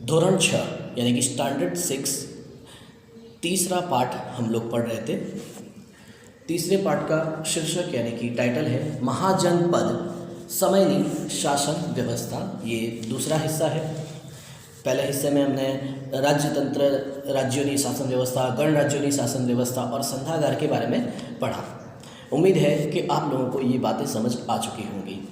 धोरण 6 यानी कि स्टैंडर्ड 6 तीसरा पार्ट हम लोग पढ़ रहे थे। तीसरे पार्ट का शीर्षक यानी कि टाइटल है महाजनपद समयनी शासन व्यवस्था। ये दूसरा हिस्सा है। पहले हिस्से में हमने राज्य तंत्र, राज्यों शासन व्यवस्था, गणराज्यों शासन व्यवस्था और संघागार के बारे में पढ़ा। उम्मीद है कि आप लोगों को ये बातें समझ आ चुकी होंगी।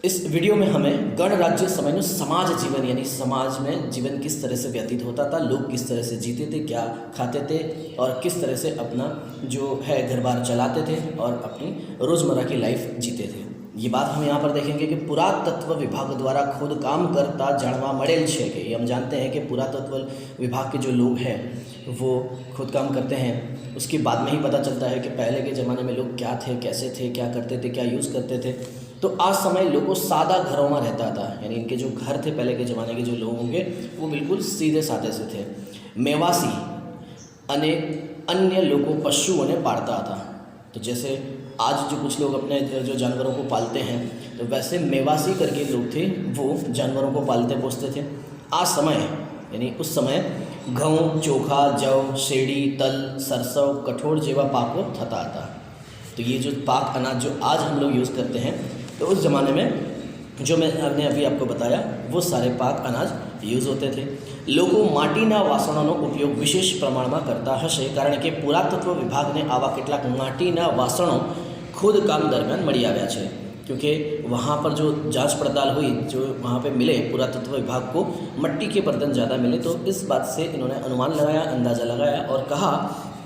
इस वीडियो में हमें गणराज्य समय में समाज जीवन यानी समाज में जीवन किस तरह से व्यतीत होता था, लोग किस तरह से जीते थे, क्या खाते थे और किस तरह से अपना जो है घर बार चलाते थे और अपनी रोज़मर्रा की लाइफ जीते थे, ये बात हम यहाँ पर देखेंगे कि पुरातत्व विभाग द्वारा खुद काम करता जाणवा मड़ेल छे के। ये हम जानते हैं कि पुरातत्व विभाग के जो लोग हैं वो खुद काम करते हैं। उसके बाद में ही पता चलता है कि पहले के ज़माने में लोग क्या थे, कैसे थे, क्या करते थे, क्या यूज़ करते थे। तो आज समय लोगों सादा घरों में रहता था, यानी इनके जो घर थे पहले के ज़माने के जो लोग होंगे वो बिल्कुल सीधे साधे से थे। मेवासी अनेक अन्य लोगों पशुओं ने पालता था। तो जैसे आज जो कुछ लोग अपने जो जानवरों को पालते हैं, तो वैसे मेवासी करके लोग थे, वो जानवरों को पालते पोसते थे। आज समय यानी उस समय घऊं, चोखा, जव, शेड़ी, तल, सरसों, कठोर जेवा पाको थता था। तो ये जो पाक अनाज जो आज हम लोग यूज़ करते हैं, तो उस ज़माने में जो मैंने अभी आपको बताया वो सारे पाक अनाज यूज़ होते थे। लोगों माटीना वासणों उपयोग विशेष प्रमाण में करता हशे, कारण के पुरातत्व विभाग ने आवा કેટલાક माटीना वासणों खुद काम दरमियान मળી આવ્યા છે। क्योंकि वहाँ पर जो जांच पड़ताल हुई, जो वहाँ पे मिले पुरातत्व विभाग को मिट्टी के बर्तन ज़्यादा मिले, तो इस बात से इन्होंने अनुमान लगाया, अंदाज़ा लगाया और कहा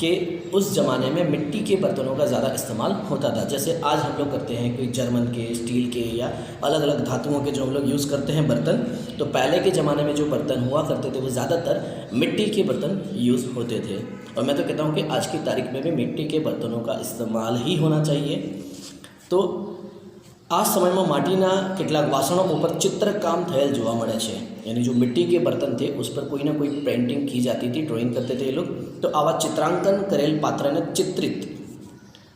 कि उस ज़माने में मिट्टी के बर्तनों का ज़्यादा इस्तेमाल होता था। जैसे आज हम लोग करते हैं कोई जर्मन के, स्टील के या अलग अलग धातुओं के जो हम लोग यूज़ करते हैं बर्तन, तो पहले के ज़माने में जो बर्तन हुआ करते थे वो ज़्यादातर मिट्टी के बर्तन यूज़ होते थे। और मैं तो कहता हूँ कि आज की तारीख में भी मिट्टी के बर्तनों का इस्तेमाल ही होना चाहिए। तो आ समय में माटीना કેટલાક વાસણો ઉપર ચિત્રકામ થયેલ જોવા મળે છે। यानी जो मिट्टी के बर्तन थे उस पर कोई ना कोई पेंटिंग की जाती थी, ड्राइंग करते थे ये लोग। तो आवा चित्रांकन करेल पात्र ने चित्रित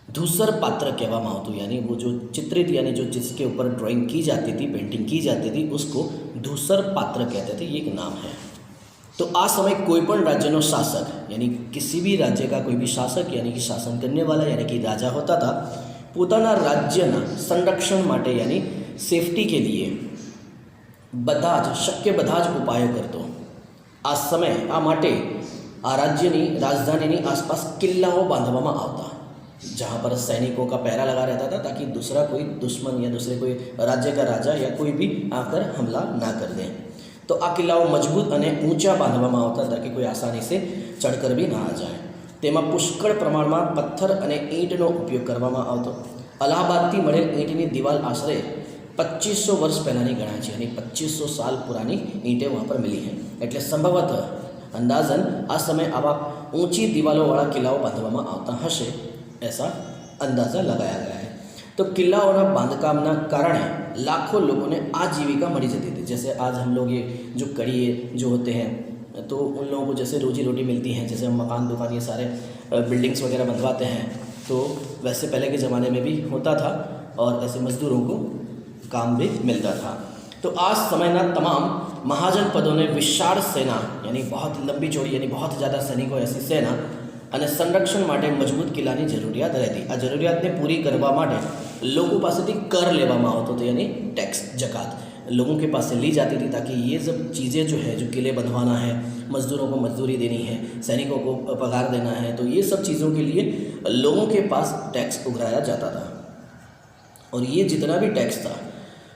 धूसर पात्र कहेवामां आवतुं, यानी वो जो चित्रित यानी जो जिसके ऊपर ड्राइंग की जाती थी, पेंटिंग की जाती थी, उसको धूसर पात्र कहते थे। ये एक नाम है। तो आ समय कोईपण राज्यनो शासक यानी किसी भी राज्य का कोई भी शासक यानी कि शासन करने वाला यानी कि राजा होता था, पोताना राज्यना संरक्षण माटे यानी सेफ्टी के लिए शक्य बधा ज उपायों करतो। आ समय आ माटे आ राज्यनी राजधानी आसपास किल्लाओं बांधवामां आवता, जहाँ पर सैनिकों का पहरा लगा रहता था ताकि दूसरा कोई दुश्मन या दूसरे कोई राज्य का राजा या कोई भी आकर हमला ना कर दे। तो आ किल्लाओं मजबूत और ऊंचा बांधवामां आवता ताकि कोई आसानी से चढ़कर भी ना आ जाए। तेमां पुष्कळ प्रमाणमां पत्थर और ईंटनो उपयोग करवामां आवतो। अलाहाबादथी मळेल ईंटनी दीवाल आश्रे 2500 वर्ष पहलानी गणाय छे, यानी 2500 साल पुरानी ईंटें वहाँ पर मिली हैं। एटले संभवतः अंदाजन आ समय आवा ऊंची दीवालों वाला किल्लाओं बांधवामां आवता हशे, ऐसा अंदाजा लगाया गया है। तो किल्लाओना बांधकामना कारणे लाखों लोगों ने आजीविका मળી जती थी। जैसे आज हम लोग ये जो कड़िए जो होते हैं, तो उन लोगों को जैसे रोजी रोटी मिलती है, जैसे हम मकान दुकान ये सारे बिल्डिंग्स वगैरह बनवाते हैं, तो वैसे पहले के ज़माने में भी होता था और ऐसे मज़दूरों को काम भी मिलता था। तो आज समय ना तमाम महाजन पदों ने विशाल सेना यानी बहुत लंबी चौड़ी यानी बहुत ज़्यादा सैनिकों ऐसी सेना અને સંરક્ષણ માટે મજબૂત કિલ્લાની જરૂરિયાત રહેતી। આ જરૂરિયાતને પૂરી કરવા માટે લોકો પાસેથી કર લેવામાં આવતો હતો, यानी टैक्स जकात लोगों के पास से ली जाती थी, ताकि ये सब चीज़ें जो है, जो किले बनवाना है, मज़दूरों को मजदूरी देनी है, सैनिकों को पगार देना है, तो ये सब चीज़ों के लिए लोगों के पास टैक्स उगराया जाता था। और ये जितना भी टैक्स था,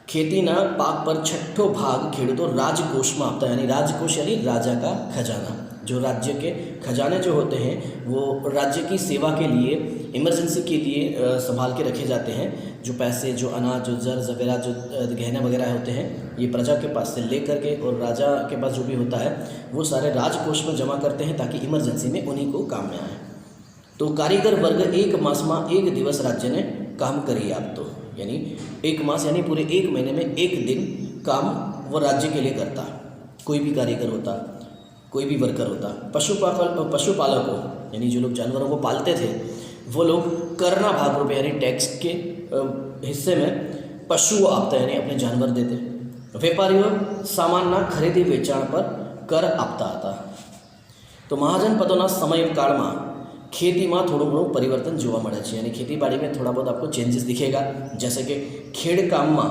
खेतीना पाक पर छठो भाग खेडूतो राजकोष में आपता, यानी राजकोष यानी राजा का खजाना। जो राज्य के खजाने जो होते हैं वो राज्य की सेवा के लिए, इमरजेंसी के लिए संभाल के रखे जाते हैं। जो पैसे, जो अनाज, जो जर वगैरह, जो गहने वगैरह होते हैं, ये प्रजा के पास से ले करके और राजा के पास जो भी होता है वो सारे राजकोष में जमा करते हैं, ताकि इमरजेंसी में उन्हीं को काम में आए। तो कारीगर वर्ग एक मास में एक दिवस राज्य ने काम करी आपतो, यानी एक मास यानी पूरे एक महीने में एक दिन काम वो राज्य के लिए करता। कोई भी कारीगर होता, कोई भी वर्कर होता। पशुपालकों यानी जो लोग जानवरों को पालते थे, वो लोग करना भाग रूपे यानी टैक्स के हिस्से में पशुओं आपता, यानी अपने जानवर देते। व्यापारीओ सामानना खरीदी वेचाण पर કર આપતા હતા. તો મહાજનપદોના સમયકાળમાં ખેતીમાં થોડું ઘણું પરિवर्तन જોવા મળે છે અને ખેતીबाड़ी में थोड़ा बहुत आपको चेंजेस दिखेगा. जैसे कि ખેડકામમાં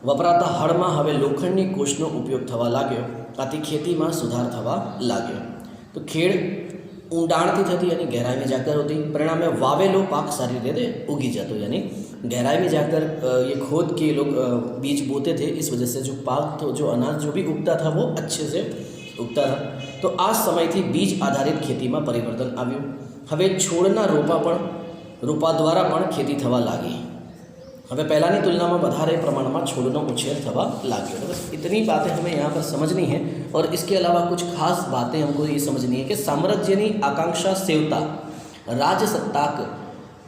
વપરાતા હળમાં હવે લોખંડની કોષનો ઉપયોગ થવા લાગ્યો. આથી ખેતીમાં સુધાર થવા લાગ્યો. તો ખેડ ઊંડાણથી थी यानी गहराई में जाकर होती. परिणाम में वावेलो पाक सारी रीते उगी जातो यानी गहराई में जाकर ये खोद के लोग बीज बोते थे. इस वजह से जो पाक तो जो अनाज जो भी उगता था वो अच्छे से उगता था. तो आ समयથી बीज आधारित ખેતીમાં પરિવર્તન આવ્યું. હવે છોડના રોપા દ્વારા પણ ખેતી થવા લાગી. હવે पहलाની तुलनाમાં વધારે પ્રમાણમાં છોડનો ઉછેર થવા लाग्यो. तो बस इतनी बातें हमें यहाँ पर समझनी है. और इसके अलावा कुछ खास बातें हमको ये समझनी है कि साम्राज्यની आकांक्षा सेवता राजसत्ताक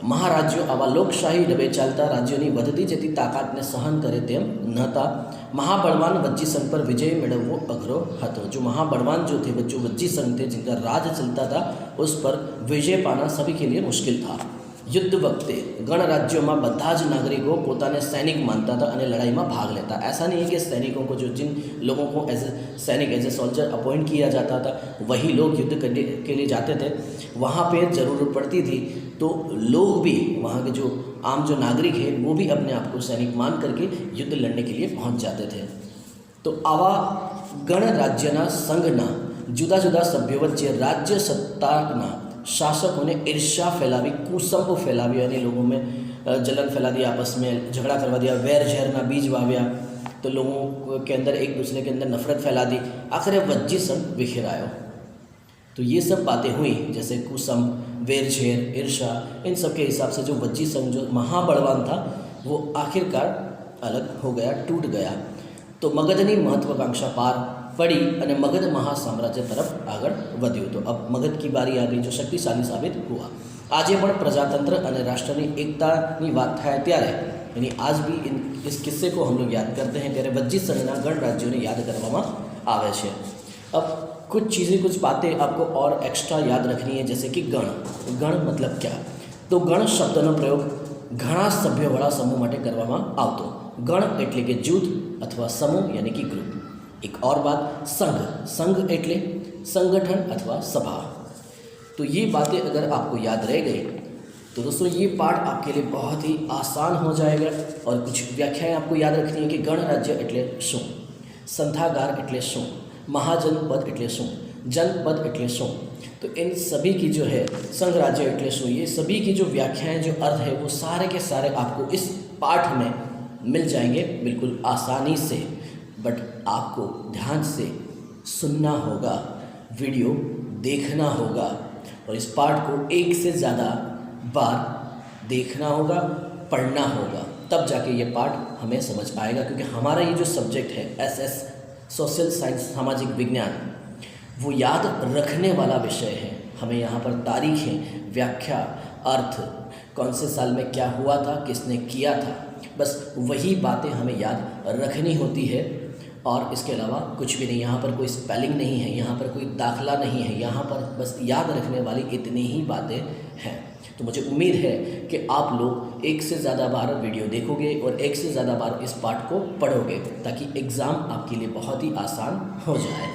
મહારાજ્યો આવા લોકશાહી ઢબે ચાલતા રાજ્યોની વધતી જતી તાકાતને સહન કરે તેમ નહોતા. महाबलवान वज्जी संघ पर विजय मेळवવો अघरो હતો. जो महाबलवान जो थे जो वज्जी संघ थे जिनका राज चलता था उस पर विजय पाना सभी के लिए मुश्किल था. युद्ध वक्ते गणराज्यों में બધા જ नागरिकों પોતાને सैनिक मानता था और लड़ाई में भाग लेता. ऐसा नहीं है कि सैनिकों को जो जिन लोगों को एज ए सैनिक एज ए सोल्जर अपॉइंट किया जाता था वही लोग युद्ध करने के लिए जाते थे. वहाँ पे ज़रूरत पड़ती थी तो लोग भी वहाँ के जो आम जो नागरिक है वो भी अपने आप को सैनिक मान करके युद्ध लड़ने के लिए पहुँच जाते थे. तो आवा गणराज्यना संघना जुदा जुदा सभ्यों वच्चे राज्य सत्ताना शासकों ने ईर्ष्या फैलावी, कुसंप फैलावी અને लोगों में जलन फैला दिया, आपस में झगड़ा करवा दिया, वैर झेरना बीज वाव्या. तो लोगों के अंदर एक दूसरे के अंदर नफरत फैला दी. आखिर वज्जी संघ बिखरायो. तो ये सब बातें हुई जैसे कुसंप, वेरझेर, ईर्षा. इन सब के हिसाब से जो वज्जी संघ जो महाबलवान था वो आखिरकार अलग हो गया, टूट गया. तो मगधनी महत्वाकांक्षा पार पड़ी और मगध महासाम्राज्य तरफ आगे वध्यो. तो अब मगध की बारी आ गई जो शक्तिशाली साबित हुआ. आज पण प्रजातंत्र और राष्ट्र की एकता की बात थाय त्यारे यानी आज भी इस किस्से को हम लोग याद करते हैं त्यारे वज्जी संघना गणराज्यों ने याद करवामां आवे छे. अब कुछ चीज़ें कुछ बातें आपको और एक्स्ट्रा याद रखनी है जैसे कि गण. गण मतलब क्या? तो गण शब्दનો प्रयोग घણા સભ્યોવાળા સમૂહ માટે કરવામાં આવતો. ગણ એટલે કે જૂથ अथवा समूह यानी कि ग्रुप. एक और बात संघ. संघ એટલે संगठन अथवा सभा. तो ये बातें अगर आपको याद रह गई तो दोस्तों ये पाठ आपके लिए बहुत ही आसान हो जाएगा. और कुछ व्याख्याएं आपको याद रखनी है कि गणराज्य એટલે શું, संथागार એટલે શું, महाजनपद એટલે શું, जनपद એટલે શું. तो इन सभी की जो है संघ राज्य એટલે શું ये सभी की जो व्याख्याएं जो अर्थ है वो सारे के सारे आपको इस पाठ में मिल जाएंगे बिल्कुल आसानी से. बट आपको ध्यान से सुनना होगा, वीडियो देखना होगा और इस पाठ को एक से ज़्यादा बार देखना होगा, पढ़ना होगा. तब जाके ये पाठ हमें समझ आएगा. क्योंकि हमारा ये जो सब्जेक्ट है SS सोशल साइंस सामाजिक विज्ञान वो याद रखने वाला विषय है. हमें यहाँ पर तारीखें, व्याख्या, अर्थ, कौन से साल में क्या हुआ था, किसने किया था, बस वही बातें हमें याद रखनी होती है. और इसके अलावा कुछ भी नहीं. यहाँ पर कोई स्पेलिंग नहीं है, यहाँ पर कोई दाखला नहीं है, यहाँ पर बस याद रखने वाली इतनी ही बातें हैं. तो मुझे उम्मीद है कि आप लोग एक से ज़्यादा बार वीडियो देखोगे और एक से ज़्यादा बार इस पाठ को पढ़ोगे ताकि एग्ज़ाम आपके लिए बहुत ही आसान हो जाए.